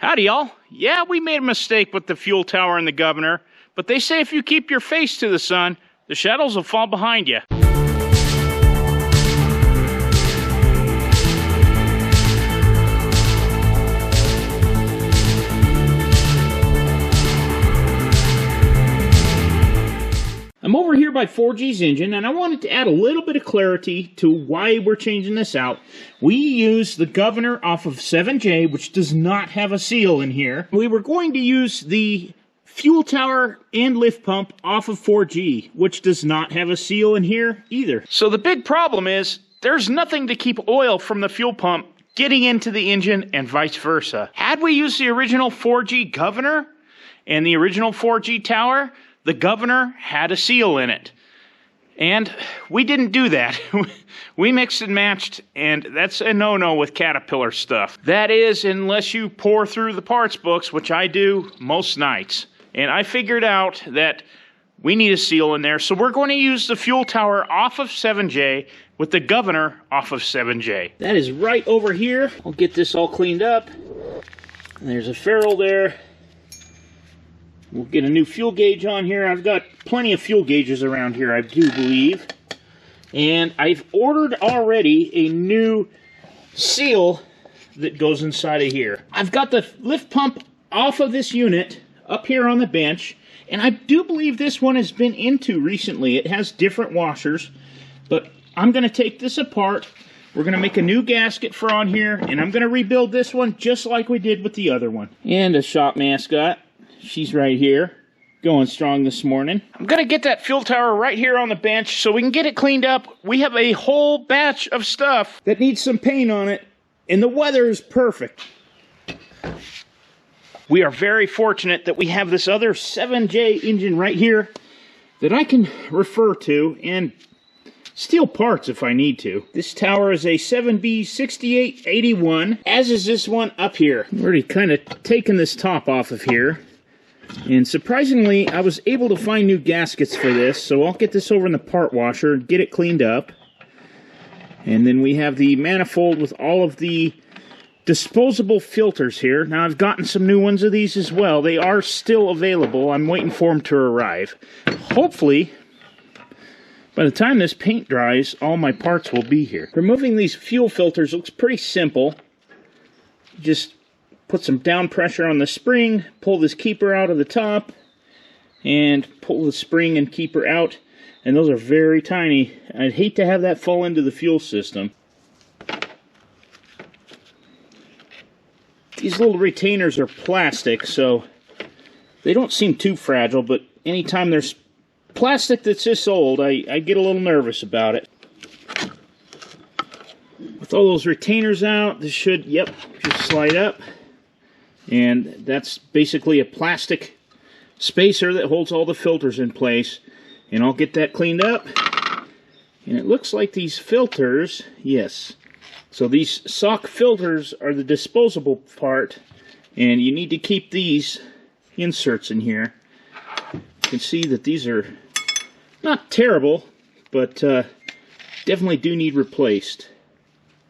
Howdy, y'all. Yeah, we made a mistake with the fuel tower and the governor, but they say if you keep your face to the sun, the shadows will fall behind you. I'm over here by 4G's engine, and I wanted to add a little bit of clarity to why we're changing this out. We use the governor off of 7J, which does not have a seal in here. We were going to use the fuel tower and lift pump off of 4G, which does not have a seal in here either. So the big problem is there's nothing to keep oil from the fuel pump getting into the engine and vice versa. Had we used the original 4G governor and the original 4G tower, the governor had a seal in it. And we didn't do that. We mixed and matched, and that's a no-no with Caterpillar stuff. That is, unless you pour through the parts books, which I do most nights. And I figured out that we need a seal in there, so we're going to use the fuel tower off of 7J with the governor off of 7J. That is right over here. I'll get this all cleaned up. And there's a ferrule there. We'll get a new fuel gauge on here. I've got plenty of fuel gauges around here, I do believe. And I've ordered already a new seal that goes inside of here. I've got the lift pump off of this unit up here on the bench. And I do believe this one has been into recently. It has different washers. But I'm going to take this apart. We're going to make a new gasket for on here. And I'm going to rebuild this one just like we did with the other one. And a shop mascot. She's right here, going strong this morning. I'm going to get that fuel tower right here on the bench so we can get it cleaned up. We have a whole batch of stuff that needs some paint on it, and the weather is perfect. We are very fortunate that we have this other 7J engine right here that I can refer to and steal parts if I need to. This tower is a 7B6881, as is this one up here. I've already kind of taken this top off of here. And surprisingly, I was able to find new gaskets for this, so I'll get this over in the part washer and get it cleaned up. And then we have the manifold with all of the disposable filters here. Now, I've gotten some new ones of these as well. They are still available. I'm waiting for them to arrive. Hopefully, by the time this paint dries, all my parts will be here. Removing these fuel filters looks pretty simple. Just put some down pressure on the spring, pull this keeper out of the top, and pull the spring and keeper out. And those are very tiny. I'd hate to have that fall into the fuel system. These little retainers are plastic, so they don't seem too fragile, but anytime there's plastic that's this old, I get a little nervous about it. With all those retainers out, this should, yep, just slide up. And that's basically a plastic spacer that holds all the filters in place. And I'll get that cleaned up. And it looks like these filters, yes. So these sock filters are the disposable part. And you need to keep these inserts in here. You can see that these are not terrible, but definitely do need replaced.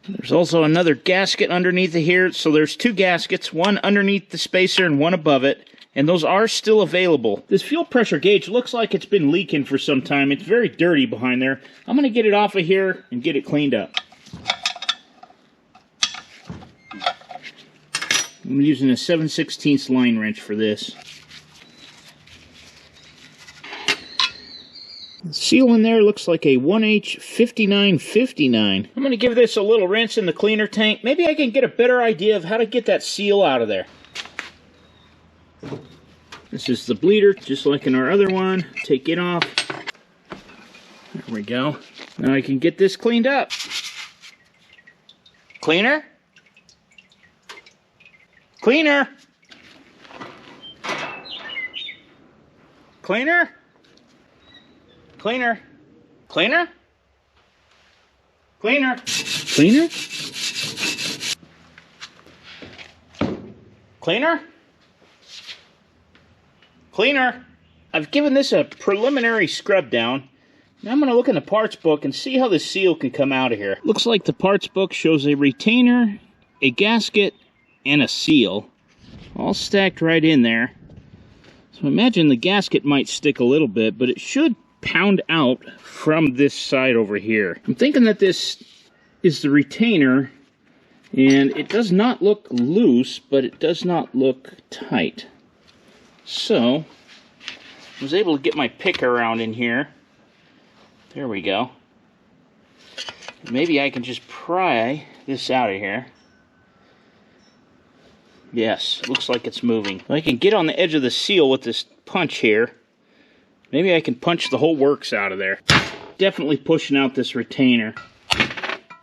There's also another gasket underneath of here, so there's two gaskets, one underneath the spacer and one above it, and those are still available. This fuel pressure gauge looks like it's been leaking for some time. It's very dirty behind there. I'm going to get it off of here and get it cleaned up. I'm using a 7/16 line wrench for this. The seal in there looks like a 1H5959. I'm going to give this a little rinse in the cleaner tank. Maybe I can get a better idea of how to get that seal out of there. This is the bleeder, just like in our other one. Take it off. There we go. Now I can get this cleaned up. Cleaner? Cleaner? Cleaner? Cleaner. Cleaner? Cleaner. Cleaner? Cleaner? Cleaner. I've given this a preliminary scrub down. Now I'm going to look in the parts book and see how the seal can come out of here. Looks like the parts book shows a retainer, a gasket, and a seal. all stacked right in there. So imagine the gasket might stick a little bit, but it should pound out from this side over here. I'm thinking that this is the retainer, and it does not look loose, but it does not look tight. So I was able to get my pick around in here. There we go. Maybe I can just pry this out of here. Yes, looks like it's moving. I can get on the edge of the seal with this punch here. Maybe I can punch the whole works out of there. Definitely pushing out this retainer.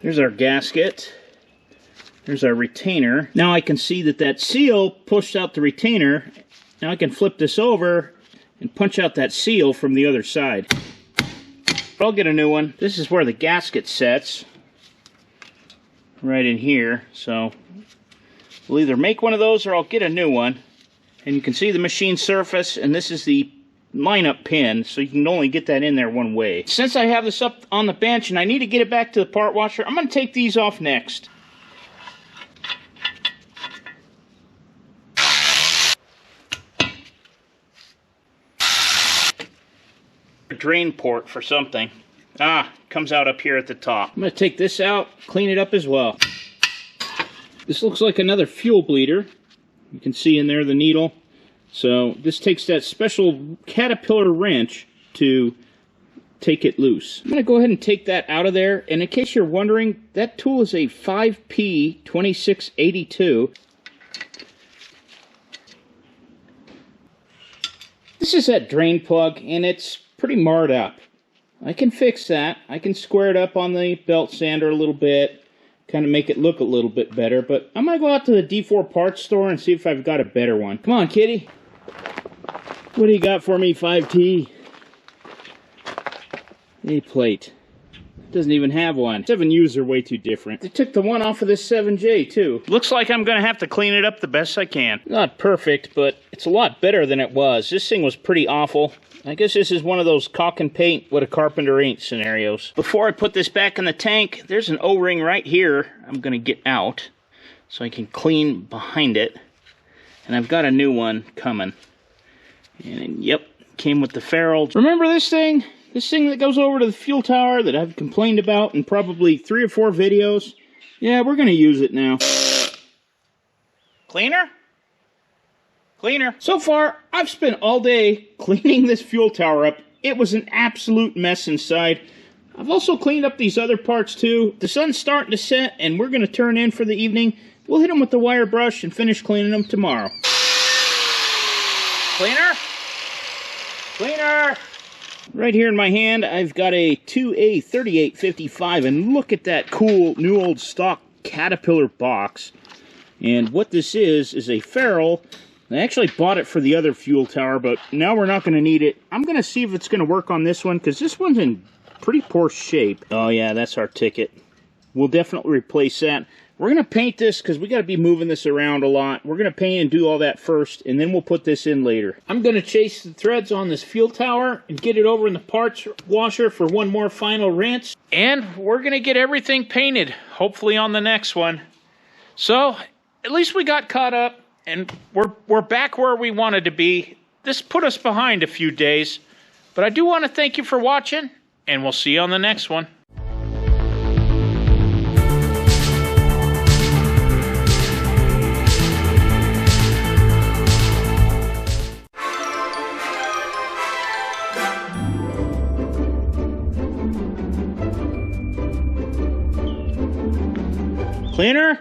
There's our gasket. There's our retainer. Now I can see that that seal pushed out the retainer. Now I can flip this over and punch out that seal from the other side. I'll get a new one. This is where the gasket sets. Right in here. So we'll either make one of those or I'll get a new one. And you can see the machine surface, and this is the lineup pin, so you can only get that in there one way. Since I have this up on the bench and I need to get it back to the part washer, I'm going to take these off next. A drain port for something. Comes out up here at the top. I'm going to take this out, clean it up as well. This looks like another fuel bleeder. You can see in there the needle. So this takes that special Caterpillar wrench to take it loose. I'm going to go ahead and take that out of there. And in case you're wondering, that tool is a 5P2682. This is that drain plug, and it's pretty marred up. I can fix that. I can square it up on the belt sander a little bit, kind of make it look a little bit better. But I'm going to go out to the D4 parts store and see if I've got a better one. Come on, kitty. What do you got for me, 5T? A plate. Doesn't even have one. 7Us are way too different. They took the one off of this 7J, too. Looks like I'm going to have to clean it up the best I can. Not perfect, but it's a lot better than it was. This thing was pretty awful. I guess this is one of those caulk and paint what a carpenter ain't scenarios. Before I put this back in the tank, there's an O-ring right here I'm going to get out so I can clean behind it. And I've got a new one coming. And yep, came with the ferrule. Remember this thing? This thing that goes over to the fuel tower that I've complained about in probably 3 or 4 videos? Yeah, we're going to use it now. Cleaner? Cleaner. So far, I've spent all day cleaning this fuel tower up. It was an absolute mess inside. I've also cleaned up these other parts too. The sun's starting to set and we're going to turn in for the evening. We'll hit them with the wire brush and finish cleaning them tomorrow. Cleaner? Cleaner! Right here in my hand, I've got a 2A3855, and look at that cool new old stock Caterpillar box. And what this is a ferrule. I actually bought it for the other fuel tower, but now we're not going to need it. I'm going to see if it's going to work on this one, because this one's in pretty poor shape. Oh yeah, that's our ticket. We'll definitely replace that. We're going to paint this because we got to be moving this around a lot. We're going to paint and do all that first, and then we'll put this in later. I'm going to chase the threads on this fuel tower and get it over in the parts washer for one more final rinse. And we're going to get everything painted, hopefully on the next one. So, at least we got caught up, and we're back where we wanted to be. This put us behind a few days, but I do want to thank you for watching, and we'll see you on the next one. Cleaner?